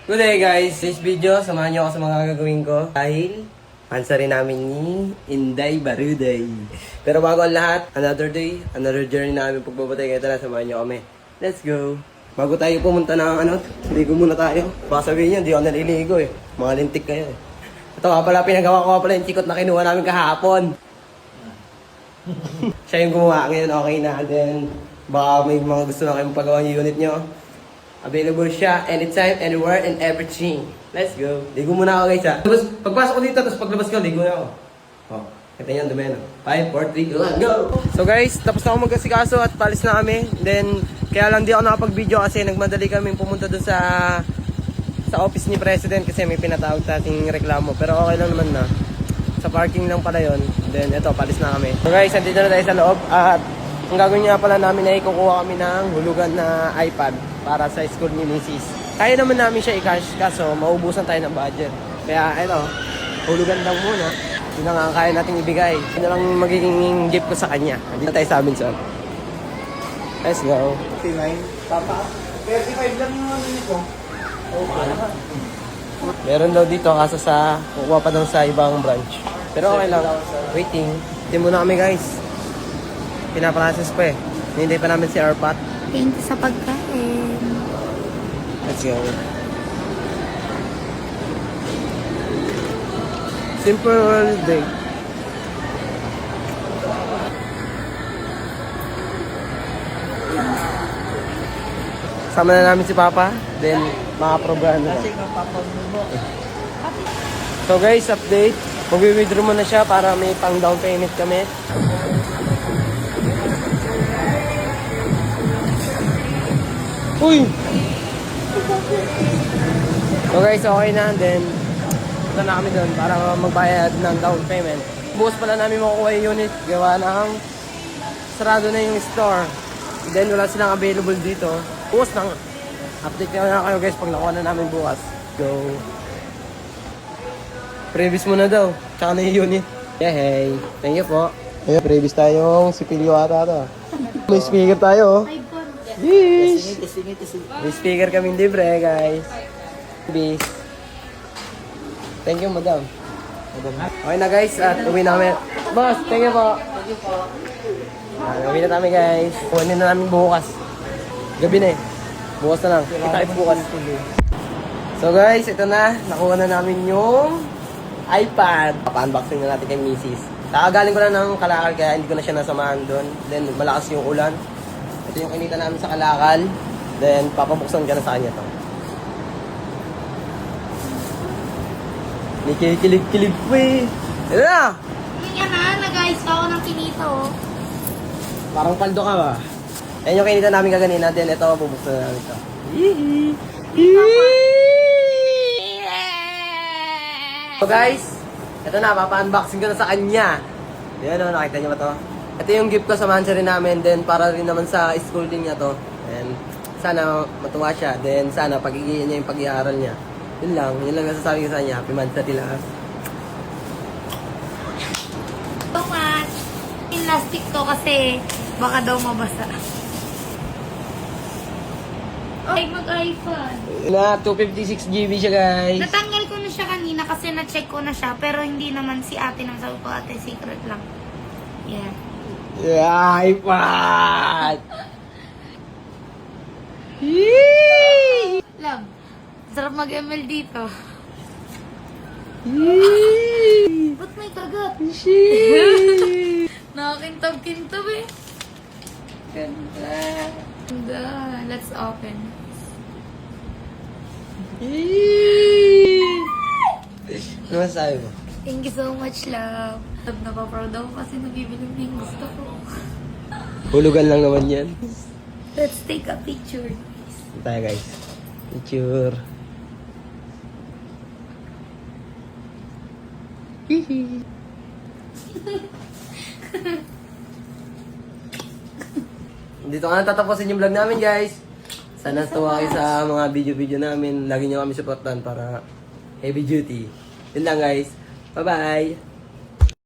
Good day guys! This video, samahan niyo ako sa mga gagawin ko dahil pansarin namin ni Inday Baruday. Pero bago ang lahat, another day, another journey namin pagbabatay. Kaya tara, samahan niyo kami. Let's go! Bago tayo pumunta ng ligo muna tayo. Baka sabihin niyo, hindi ako naliligo eh. Mga lintik kayo eh. Ito nga pala, pinagawa ko pala yung chikot na kinuha namin kahapon. Siya yung gumawa ngayon, okay na. Then, baka may mga gusto na kayong pagawa yung unit nyo. Available siya anytime, anywhere, and everything. Let's go. Ligo muna ako guys ha. Pagpasok ko dito, tapos paglabas ko, ligo na ako. Oh, kita nyo, dumi na. 5, 4, 3, 2, 1, go! So guys, tapos na ako magkasikaso at palis na kami. Then, kaya lang di ako nakapag-video kasi nagmadali kami pumunta dun sa office ni President kasi may pinatawag sa ating reklamo. Pero okay lang naman na. Sa parking lang pala yon. Then, eto, palis na kami. So guys, nandito na tayo sa loob at ang gagawin nga pala namin ay kukuha kami ng hulugan na iPad para sa school ni Mrs. Kaya naman namin siya i-cash kaso maubusan tayo ng budget. Kaya eto, hulugan lang muna. Yun lang ang kaya natin ibigay. Yun lang magiging gift ko sa kanya. Dito tayo sa amin son. Let's go. 39. Papa, 35 lang yung ano nito. Meron daw dito kaso sa kukuha pa daw sa ibang branch. Pero okay lang. Waiting. Hindi muna kami guys. Pinaprocess pa eh. Hindi pa namin si Arpat. Thank you sa pagkain. Let's go. Simple day. Sama na namin si Papa. Then, makaprograhan na. So guys, update. Mag-withdraw mo na siya para may pang down payment kami. Uy! So guys, okay na. Then, punta na kami doon para magbayad ng down payment. Bukas pala namin makukuha yung unit. Gawa ng sarado na yung store. Then, wala silang available dito. Bukas na nga. Update na kayo guys pag nakuha na namin bukas. Go! Previous muna daw. Tsaka na yung unit. Yeah, hey. Thank you po. Ayun, previous tayong sipilyo ata ito. May speaker tayo. Yes! May speaker kaming libre, guys. Bis. Thank you, madam. Okay na, guys. At uwi namin. Boss, thank you po. Uwi na namin, guys. Kuhanin na namin bukas. Gabi na eh. Bukas na lang. Kita bukas. So, guys, ito na. Nakuha na namin yung iPad. Pa-unboxing na natin kay Mrs. Kakagaling ko lang ng Kalakal kaya hindi ko na siya nasamahan doon. Then, malakas yung ulan. Ito yung kinita namin sa Kalakal. Then, papabuksan ka na sa kanya to. Nikikilig-kilig po eh. Ito na! Hindi nga nag-ayos pa ako ng kinito. Parang paldo ka ba? Ayan yung kinita namin kaganina. Then, ito, bubuksan na namin ito. So guys, ito na, papa-unboxing ko na sa kanya. Yan o, nakita niyo ba to? Ito yung gift ko sa mansari namin, then para rin naman sa school din niya to. And sana matuwa siya, then sana pagigiyan niya yung pag-iaaral niya. Yun lang nasasabi ko sa kanya. Happy mansari lang. So much. Plastic to kasi baka daw mabasa. Ay, mag-iPad. Na, 256 GB siya guys. Natanggal ko na siya kanina kasi na-check ko na siya. Pero hindi naman si ate nang sabi ko, ate, secret lang. Yeah. Yeah, iPad! Love, sarap mag-ML dito. Ba't may kagat? Nakakintab-kintab eh. Ganda. Ganda. Let's open. Ano masasabi mo? Thank you so much, love. Love, napaproud ako kasi nabibili mo yung gusto ko. Hulugan lang naman yan. Let's take a picture. Ito tayo guys. Picture. Dito nga tatapusin yung vlog namin guys. Sana tuwa kayo sa mga video-video namin. Lagi nyo kami supportan para heavy duty. Yun lang guys. Bye-bye!